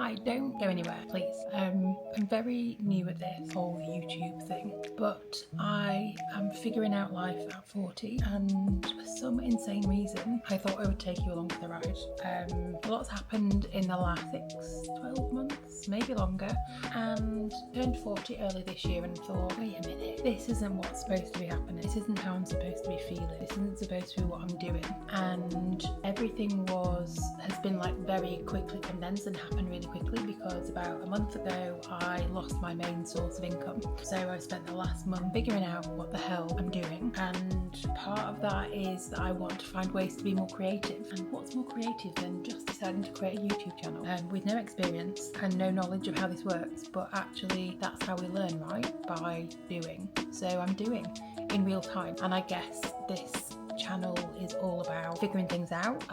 Hi, don't go anywhere, please. I'm very new at this whole YouTube thing, but I am figuring out life at 40, and for some insane reason, I thought I would take you along for the ride. A lot's happened in the last 12 months, maybe longer, and turned 40 early this year and thought, wait a minute, this isn't what's supposed to be happening. This isn't how I'm supposed to be feeling. This isn't supposed to be what I'm doing. And everything has been like very quickly condensed and happened really quickly, because about a month ago I lost my main source of income. So I spent the last month figuring out what the hell I'm doing, and part of that is that I want to find ways to be more creative. And what's more creative than just deciding to create a YouTube channel with no experience and no knowledge of how this works, but actually that's how we learn, right? By doing. So I'm doing in real time, and I guess this channel is all about figuring things out,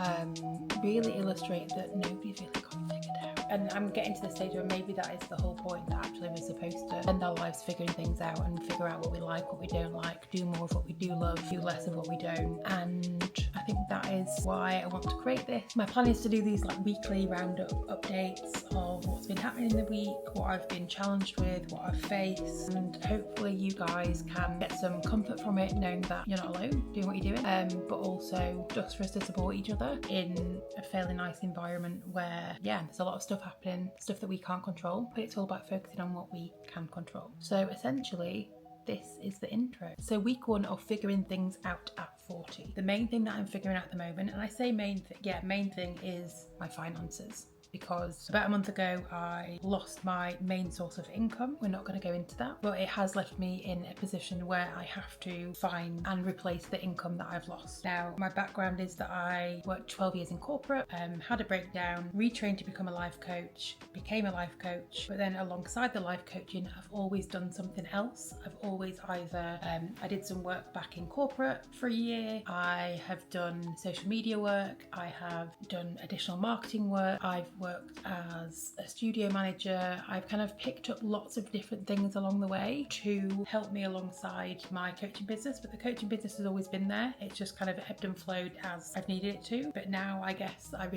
really illustrate that nobody's really got it figured out. And I'm getting to the stage where maybe that is the whole point, that actually we're supposed to spend our lives figuring things out and figure out what we like, what we don't like, do more of what we do love, do less of what we don't. And I think that is why I want to create this. My plan is to do these like weekly roundup updates of what's been happening in the week, what I've been challenged with, what I've faced, and hopefully you guys can get some comfort from it, knowing that you're not alone doing what you're doing, but also just for us to support each other in a fairly nice environment where, there's a lot of stuff happening, stuff that we can't control, but it's all about focusing on what we can control. So essentially, this is the intro. So week one of figuring things out at 40. The main thing that I'm figuring out at the moment, and I say main thing is my finances. Because about a month ago I lost my main source of income. We're not going to go into that, but it has left me in a position where I have to find and replace the income that I've lost. Now, my background is that I worked 12 years in corporate, had a breakdown, retrained to become a life coach, became a life coach, but then alongside the life coaching, I've always done something else. I've always either, I did some work back in corporate for a year, I have done social media work, I have done additional marketing work, I've worked as a studio manager. I've kind of picked up lots of different things along the way to help me alongside my coaching business, but the coaching business has always been there. It's just kind of ebbed and flowed as I've needed it to, but now I guess I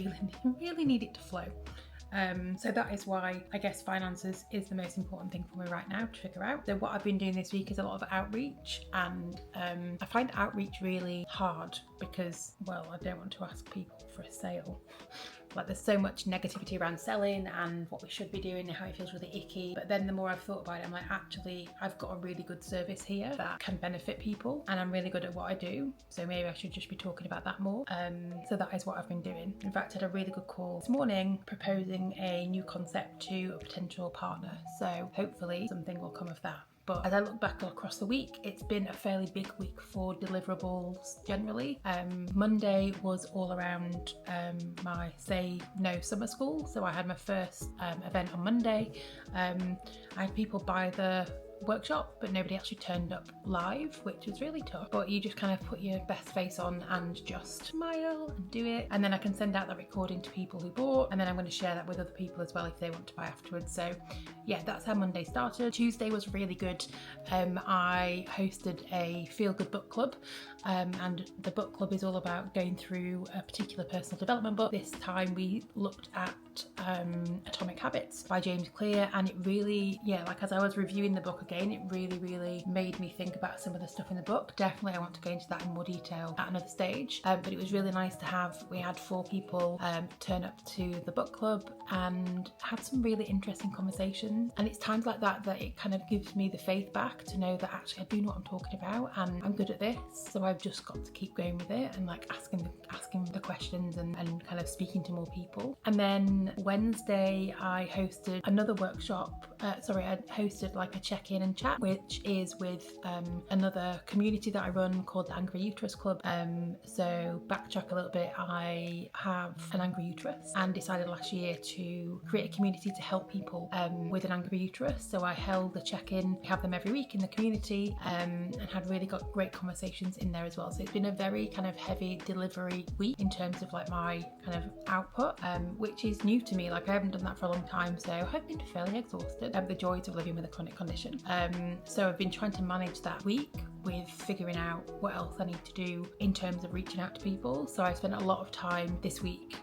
really need it to flow. So that is why I guess finances is the most important thing for me right now to figure out. So what I've been doing this week is a lot of outreach, and I find outreach really hard because, well, I don't want to ask people for a sale. Like, there's so much negativity around selling and what we should be doing and how it feels really icky. But then the more I've thought about it, I'm like, actually, I've got a really good service here that can benefit people, and I'm really good at what I do. So maybe I should just be talking about that more. So that is what I've been doing. In fact, I had a really good call this morning proposing a new concept to a potential partner. So hopefully something will come of that. But as I look back across the week, it's been a fairly big week for deliverables generally. Monday was all around my Say No summer school. So I had my first event on Monday. I had people buy the workshop, but nobody actually turned up live, which was really tough. But you just kind of put your best face on and just smile and do it, and then I can send out that recording to people who bought, and then I'm going to share that with other people as well if they want to buy afterwards. So yeah, that's how Monday started. Tuesday was really good. I hosted a feel good book club, and the book club is all about going through a particular personal development book. This time we looked at Atomic Habits by James Clear, and it really, like as I was reviewing the book again, it really made me think about some of the stuff in the book. Definitely I want to go into that in more detail at another stage, but it was really nice to have, we had 4 people turn up to the book club and had some really interesting conversations. And it's times like that that it kind of gives me the faith back to know that actually I do know what I'm talking about and I'm good at this. So I've just got to keep going with it and like asking the questions and kind of speaking to more people. And then Wednesday I hosted another workshop. I hosted like a check-in and chat, which is with another community that I run called the Angry Uterus Club. So backtrack a little bit, I have an angry uterus and decided last year to create a community to help people with an angry uterus. So I held a check-in, we have them every week in the community, and had really got great conversations in there as well. So it's been a very kind of heavy delivery week in terms of like my kind of output, which is new to me. Like I haven't done that for a long time, so I've been fairly exhausted. The joys of living with a chronic condition. So I've been trying to manage that week with figuring out what else I need to do in terms of reaching out to people. So I spent a lot of time this week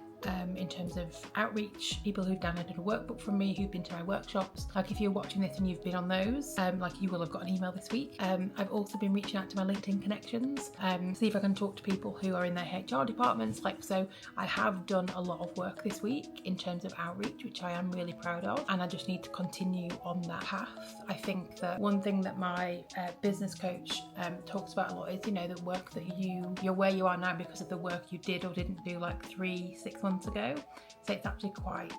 in terms of outreach, people who've downloaded a workbook from me, who've been to my workshops. Like if you're watching this and you've been on those, like you will have got an email this week. I've also been reaching out to my LinkedIn connections, see if I can talk to people who are in their HR departments. So I have done a lot of work this week in terms of outreach, which I am really proud of, and I just need to continue on that path. I think that one thing that my business coach talks about a lot is, the work that you're where you are now because of the work you did or didn't do like 3-6 months ago. So it's actually quite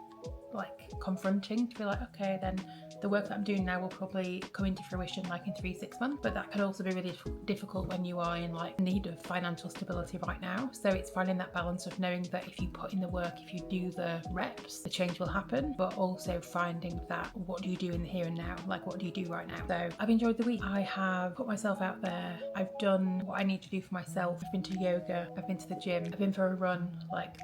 confronting to be like, okay, then the work that I'm doing now will probably come into fruition like in 3-6 months, but that can also be really difficult when you are in need of financial stability right now. So it's finding that balance of knowing that if you put in the work, if you do the reps, the change will happen, but also finding that what do you do in the here and now, what do you do right now. So I've enjoyed the week. I have put myself out there. I've done what I need to do for myself. I've been to yoga, I've been to the gym, I've been for a run.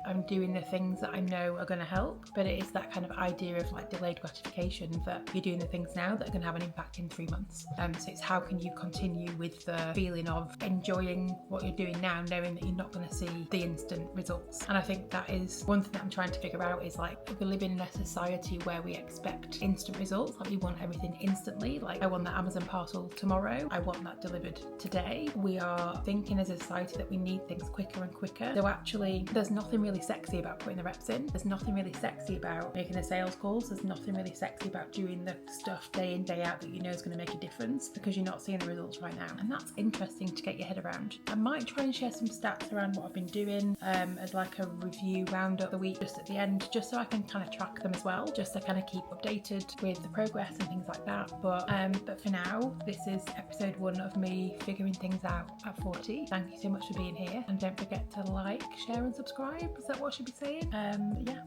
I'm doing the things that I know are going to help, but it is that kind of idea of delayed gratification, that you're doing the things now that are going to have an impact in 3 months. So it's how can you continue with the feeling of enjoying what you're doing now, knowing that you're not going to see the instant results. And I think that is one thing that I'm trying to figure out is we live in a society where we expect instant results. We want everything instantly. I want that Amazon parcel tomorrow. I want that delivered today. We are thinking as a society that we need things quicker and quicker. So actually, there's nothing really sexy about putting the reps in. There's nothing really sexy about making the sales calls. There's nothing really sexy about doing the stuff day in, day out that you know is going to make a difference, because you're not seeing the results right now. And that's interesting to get your head around. I might try and share some stats around what I've been doing as a review roundup of the week just at the end, just so I can kind of track them as well, just to kind of keep updated with the progress and things like that. But for now, this is episode 1 of me figuring things out at 40. Thank you so much for being here, and don't forget to share and subscribe. Is that what I should be saying? Yeah,